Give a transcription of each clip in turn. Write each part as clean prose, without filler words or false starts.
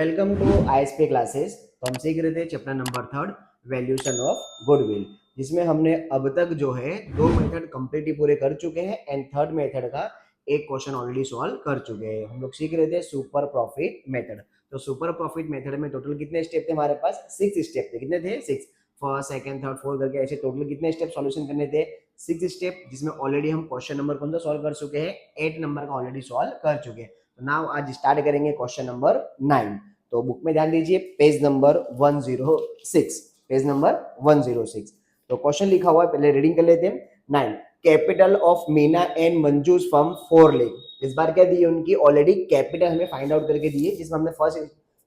Welcome to ISP classes. तो हम सीख रहे थे chapter number 3 valuation of goodwill, जिसमें हमने अब तक जो है दो मेथड कंप्लीटली पूरे कर चुके हैं एंड थर्ड मेथड का एक क्वेश्चन ऑलरेडी सॉल्व कर चुके हैं। हम लोग सीख रहे थे सुपर प्रॉफिट मेथड। तो सुपर प्रॉफिट मेथड में टोटल कितने स्टेप थे हमारे पास? 6 स्टेप थे। कितने थे? 6। फर्स्ट सेकंड थर्ड फोर्थ करके ऐसे टोटल कितने स्टेप सॉल्यूशन करने थे? 6 स्टेप, जिसमें ऑलरेडी हम क्वेश्चन नंबर कौन सा सॉल्व कर चुके हैं? 8 नंबर का ऑलरेडी सॉल्व कर चुके हैं। तो नाउ आज स्टार्ट करेंगे क्वेश्चन नंबर 9। तो बुक में ध्यान दीजिए, पेज नंबर 106, पेज नंबर 106। तो क्वेश्चन लिखा हुआ है, पहले रीडिंग कर लेते हैं। 9, कैपिटल ऑफ मीना एंड मंजूस फर्म 4 लाख। इस बार क्या दी है उनकी? ऑलरेडी कैपिटल हमें फाइंड आउट करके दी है, जिसमें हमने फर्स्ट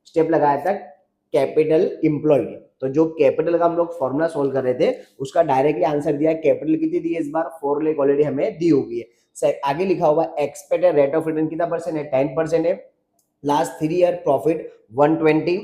स्टेप लगाया था कैपिटल एम्प्लॉयड। तो जो कैपिटल का हम लोग फॉर्मूला सोल्व कर रहे थे उसका डायरेक्टली आंसर दिया। कैपिटल कितनी दी है इस बार? 4 लाख ऑलरेडी हमें दी होगी है। आगे लिखा हुआ एक्सपेक्टेड रेट ऑफ रिटर्न कितना परसेंट है? 10% है। लास्ट 3 ईयर प्रॉफिट 120,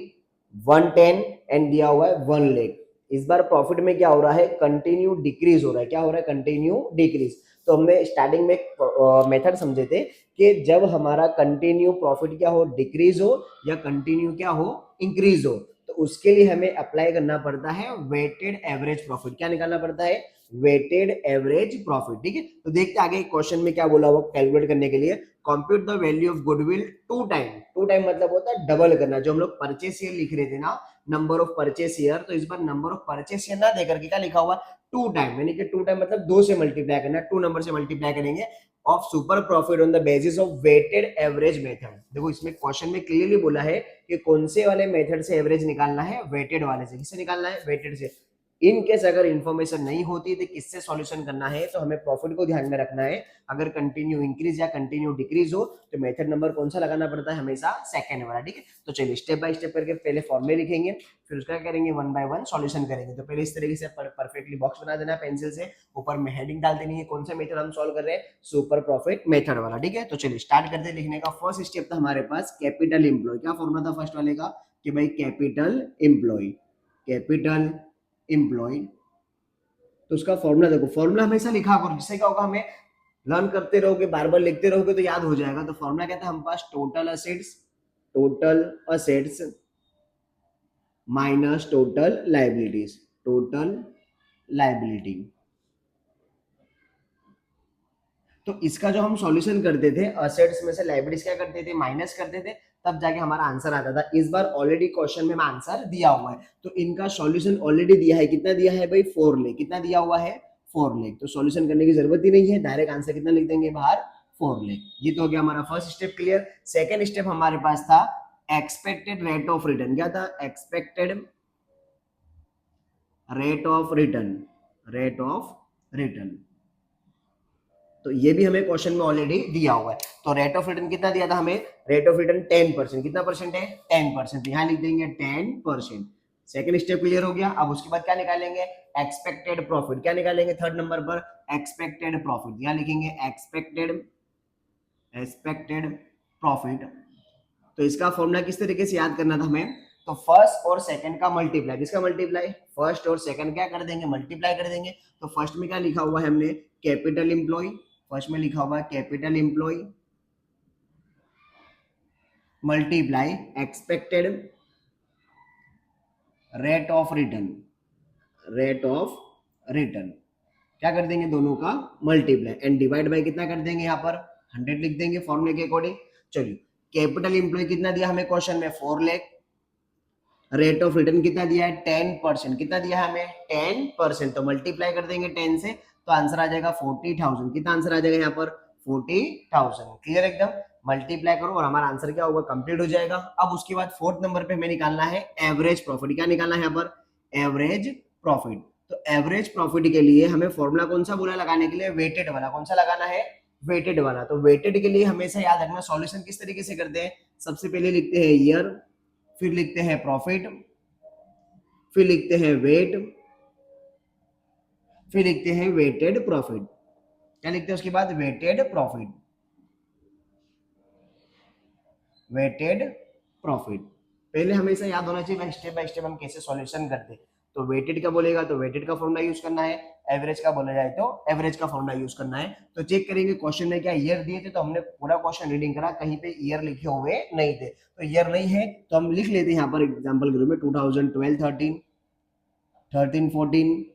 110 एंड दिया हुआ है 1 लाख। इस बार प्रॉफिट में क्या हो रहा है? कंटिन्यू डिक्रीज हो रहा है। क्या हो रहा है? Continue decrease. तो हमने स्टार्टिंग में मेथड समझे थे कि जब हमारा कंटिन्यू प्रॉफिट क्या हो? डिक्रीज हो, या कंटिन्यू क्या हो? इंक्रीज हो, तो उसके लिए हमें अप्लाई करना पड़ता है वेटेड एवरेज प्रॉफिट। क्या निकालना पड़ता है? Weighted average profit. ठीक है, तो देखते आगे क्वेश्चन में क्या बोला हुआ कैलकुलेट करने के लिए। Compute the value of goodwill 2 time. 2 time मतलब होता है डबल करना। जो हम लोग परचेस ईयर लिख रहे थे ना, नंबर ऑफ परचेस ईयर, तो इस बार नंबर ऑफ परचेस ईयर ना देकर के क्या लिखा हुआ? 2 टाइम, यानी कि 2 टाइम मतलब 2 से मल्टीप्लाई करना, 2 नंबर से मल्टीप्लाई करेंगे of super profit on the basis of weighted average method. देखो इसमें क्वेश्चन में क्लियरली बोला है कि कौन से वाले मेथड से एवरेज निकालना है? वेटेड वाले से। किससे निकालना है? वेटेड से। इन केस अगर इन्फॉर्मेशन नहीं होती तो किससे सॉल्यूशन करना है? तो हमें प्रॉफिट को ध्यान में रखना है। अगर कंटिन्यू इंक्रीज या कंटिन्यू डिक्रीज हो तो मेथड नंबर कौन सा लगाना पड़ता है? हमेशा सेकंड वाला। ठीक है, तो चलिए स्टेप बाय स्टेप करके पहले फॉर्मूले लिखेंगे, फिर उसका करेंगे वन बाय वन सॉल्यूशन करेंगे। तो पहले इस तरीके से परफेक्टली बॉक्स बना देना पेंसिल से, ऊपर में हेडिंग डाल देनी है कौन सा मेथड हम सॉल्व कर रहे हैं? सुपर प्रॉफिट मेथड वाला। ठीक है, तो चलिए स्टार्ट करते हैं लिखने का। फर्स्ट स्टेप था हमारे पास कैपिटल एम्प्लॉय। क्या फॉर्मूला था फर्स्ट वाले का? कि भाई कैपिटल एम्प्लॉय, कैपिटल एम्प्लॉय। तो उसका फॉर्मूला देखो, फॉर्मूला हमेशा लिखा करो, जिससे क्या होगा? हमें लर्न करते रहोगे, बार बार लिखते रहोगे तो याद हो जाएगा। तो फॉर्मूला क्या था हमारे पास? Total assets, total assets minus total liabilities, total liability. तो इसका जो हम सॉल्यूशन करते थे, असेट्स में से लाइबिलिटीज क्या करते थे? माइनस करते थे, तब जाके हमारा आंसर आता था। इस बार ऑलरेडी क्वेश्चन में आंसर दिया हुआ है, तो इनका सॉल्यूशन ऑलरेडी दिया है। कितना दिया है भाई? 4 लाख। कितना दिया हुआ है? 4 लाख। तो सॉल्यूशन करने की जरूरत ही नहीं है, डायरेक्ट आंसर कितना लिख देंगे बाहर? 4 लाख। ये तो हो गया हमारा first step clear. Second step हमारे पास था एक्सपेक्टेड रेट ऑफ रिटर्न। क्या था? Expected rate of return, rate of return. तो ये भी हमें क्वेश्चन में ऑलरेडी दिया हुआ है। तो रेट ऑफ रिटर्न कितना दिया था हमें? Rate of return 10%। कितना परसेंट है? 10%। यहां लिख देंगे 10%। सेकंड स्टेप क्लियर हो गया। अब उसके बाद क्या निकालेंगे? Expected profit. क्या निकालेंगे थर्ड नंबर पर? Expected profit. यहां लिखेंगे एक्सपेक्टेड, एक्सपेक्टेड प्रॉफिट। तो इसका फॉर्मूला किस तरीके से याद करना था हमें? तो फर्स्ट और सेकंड का मल्टीप्लाई। किसका मल्टीप्लाई? फर्स्ट और सेकंड क्या कर देंगे? मल्टीप्लाई कर देंगे। तो फर्स्ट में क्या लिखा हुआ है हमने? Capital employ. फर्स्ट में लिखा हुआ है capital employ multiply expected rate of return, rate of return. क्या कर देंगे? दोनों का मल्टीप्लाई एंड डिवाइड बाय कितना कर देंगे? यहाँ पर 100 लिख देंगे फॉर्मूले के अकॉर्डिंग। चलिए, कैपिटल एम्प्लॉय कितना दिया हमें क्वेश्चन में? 4 लाख। रेट ऑफ रिटर्न कितना दिया है? 10%। कितना दिया है हमें? 10%। तो मल्टीप्लाई कर देंगे 10 से, तो आंसर आ जाएगा 40,000। कितना आंसर आ जाएगा यहाँ पर? 40,000। क्लियर एकदम? मल्टीप्लाई करो और हमारा आंसर क्या होगा? कंप्लीट हो जाएगा। अब उसके बाद फोर्थ नंबर पे हमें निकालना है एवरेज प्रॉफिट। क्या निकालना है यहाँ पर? Average profit. तो एवरेज प्रॉफिट के लिए हमें फॉर्मूला कौन सा बोला लगाने के लिए? वेटेड वाला। कौन सा लगाना है? वेटेड वाला। तो वेटेड के लिए हमेशा याद रखना सॉल्यूशन किस तरीके से करते हैं। सबसे पहले लिखते हैं ईयर, फिर लिखते हैं प्रॉफिट, फिर लिखते हैं वेट, फिर लिखते हैं वेटेड प्रॉफिट। क्या लिखते हैं उसके बाद? Weighted profit, weighted profit. पहले हमेशा याद होना चाहिए स्टेप बाय स्टेप हम कैसे सॉल्यूशन करते हैं। तो वेटेड का बोलेगा तो वेटेड का फॉर्मूला यूज करना है, एवरेज का बोला जाए तो एवरेज का फॉर्मूला यूज करना है। तो चेक करेंगे क्वेश्चन में क्या ईयर दिए थे, तो हमने पूरा क्वेश्चन रीडिंग करा, कहीं पे ईयर लिखे हुए नहीं थे, तो ईयर नहीं है तो हम लिख लेते हैं यहाँ पर एग्जाम्पल ग्रुप में 2012 13 13 14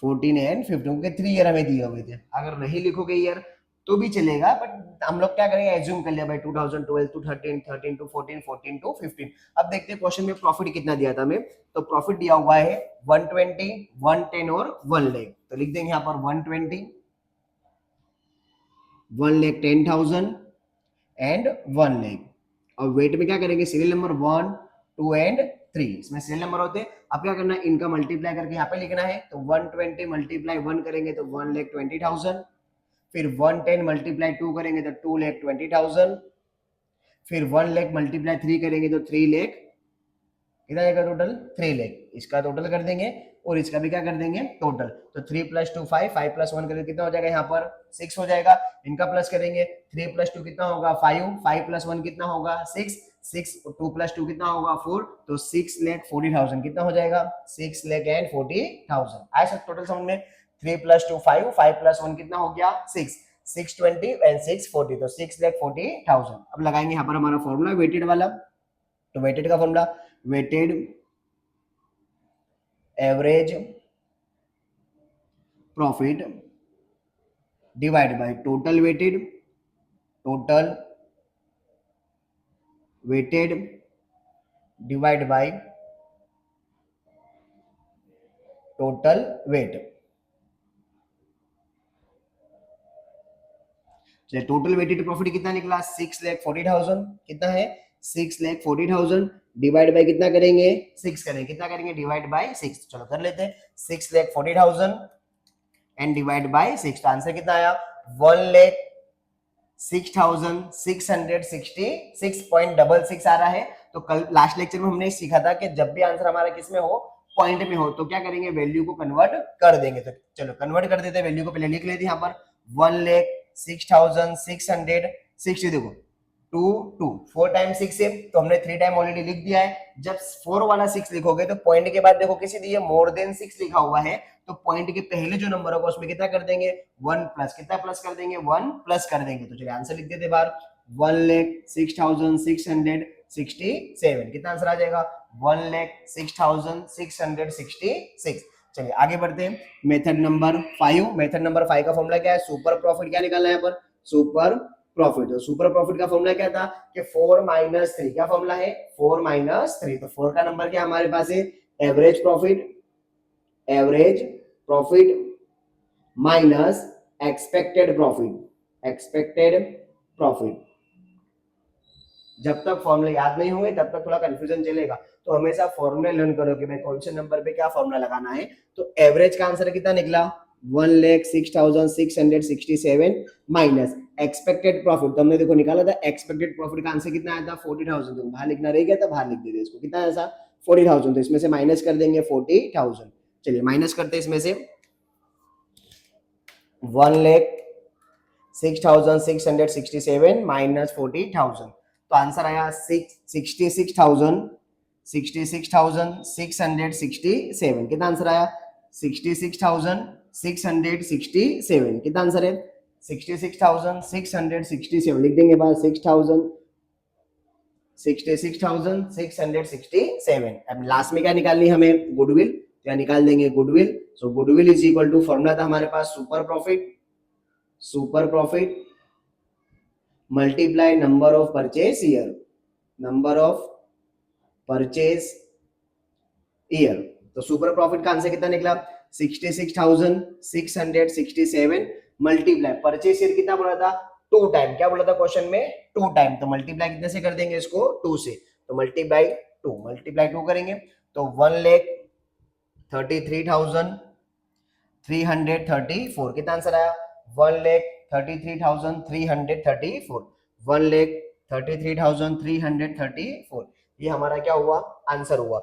14 एंड 15, क्योंकि 3 ईयर हमें दिए हुए थे। अगर नहीं लिखोगे ईयर तो भी चलेगा, बट हम लोग क्या करेंगे, एज्यूम कर लिया भाई 2012 टू 13 13 टू 14 14 टू 15। अब देखते हैं क्वेश्चन में प्रॉफिट कितना दिया था हमें, तो प्रॉफिट दिया हुआ है 120 110 और 1 लाख, तो लिख देंगे यहाँ पर 120 1,10,000 एंड 1 लाख। और वेट में क्या करेंगे, सीरियल नंबर 1 2 एंड 3, इसमें सीरियल नंबर होते हैं। अब क्या करना है, इनका मल्टीप्लाई करके यहाँ पे लिखना है, तो 120 मल्टीप्लाई 1 करेंगे तो 1,20,000, फिर 110 मल्टीप्लाई 2 करेंगे तो 2,20,000, फिर 1 लाख मल्टीप्लाई 3 करेंगे तो 3 लाख, कितना आएगा टोटल 3 लाख। इसका टोटल कर देंगे और इसका भी क्या कर देंगे टोटल, तो 3 + 2 5 5 + 1 करेंगे कितना हो जाएगा, यहाँ पर 6 हो जाएगा। इनका प्लस करेंगे, 3 + 2 कितना होगा 5 5 + 1 कितना होगा 6 6 2 + 2 कितना होगा 4, तो 6,40,000 कितना हो जाएगा 6,40,000। आया सब टोटल समझ में, 3 + 2 5 5 + 1 कितना हो गया 6 620 एंड 640, तो 6,40,000। अब लगाएंगे यहाँ पर हमारा फॉर्मूला वेटेड वाला, तो वेटेड का formula weighted average profit divide by total weighted divide by total weight. चलिए टोटल वेटेड प्रॉफिट कितना निकला 6,40,000, कितना है 6,40,000 डिवाइड बाय कितना करेंगे 6 करेंगे, कितना करेंगे डिवाइड बाय 6, चलो कर लेते हैं 6,40,000 एंड डिवाइड बाय 6, तो आंसर कितना आया 1,06,666.66 आ रहा है। तो कल लास्ट लेक्चर में हमने सीखा था कि जब भी आंसर हमारा किस में हो, पॉइंट में हो, तो क्या करेंगे वैल्यू को कन्वर्ट कर देंगे। तो चलो कन्वर्ट कर देते हैं, वैल्यू को पहले लिख लेते हैं यहाँ पर 1,06,660, देखो 2 2 4 टाइम्स 6 है, तो हमने 3 टाइम ऑलरेडी लिख दिया है। जब 4 वाला 6 लिखोगे तो पॉइंट के बाद देखो किसी दिए मोर देन 6 लिखा हुआ है, तो पॉइंट के पहले जो नंबर होगा उसमें कितना कर देंगे 1 प्लस, कितना प्लस कर देंगे 1 प्लस कर देंगे। तो चलिए आंसर लिख देते बाहर 1,06,667, कितना आंसर आ जाएगा 1,06,666। चलिए आगे बढ़ते हैं, मेथड नंबर 5। मेथड नंबर 5 का फॉर्मूला क्या है, सुपर प्रॉफिट क्या निकालना है यहाँ पर सुपर प्रॉफिट। तो सुपर प्रॉफिट का फॉर्मूला क्या था कि 4 - 3, क्या फॉर्मूला है 4 - 3, तो 4 का नंबर क्या हमारे पास है average profit minus expected profit. जब तक फॉर्मूला याद नहीं हुए तब तक थोड़ा कंफ्यूजन चलेगा, तो हमेशा फॉर्मूला लर्न करो कि भाई कौन से नंबर पे क्या फॉर्मूला लगाना है। तो एवरेज का आंसर कितना निकला 1,06,667 माइनस एक्सपेक्टेड प्रॉफिट, तो हमने देखो निकाला था एक्सपेक्टेड प्रॉफिट का आंसर कितना आया था 40,000, तो बाहर लिखना रह गया था, बाहर लिख देते इसको, कितना ऐसा 40,000, तो इसमें से माइनस कर देंगे 40,000। चलिए माइनस करते हैं इसमें से 1,06,667 माइनस 40,000, तो आंसर आया 66,667, कितना आंसर आया 66,667, कितना आंसर है 66,667, लिख देंगे बाद 66,667। अब लास्ट में क्या निकालनी हमें गुडविल, क्या निकाल देंगे goodwill. So goodwill is equal to, formula था हमारे पास super profit multiply number of purchase year, तो सुपर प्रॉफिट का आंसर कितना निकला 66,667 मल्टीप्लाई परचेज ईयर कितना बोला था 2 टाइम, क्या बोला था क्वेश्चन में 2 टाइम, तो मल्टीप्लाई कितने से कर देंगे इसको 2 से, तो मल्टीप्लाई 2 करेंगे तो 1,33,334, कितना आंसर आया 1,33,334, 1,33,334, ये हमारा क्या हुआ आंसर हुआ।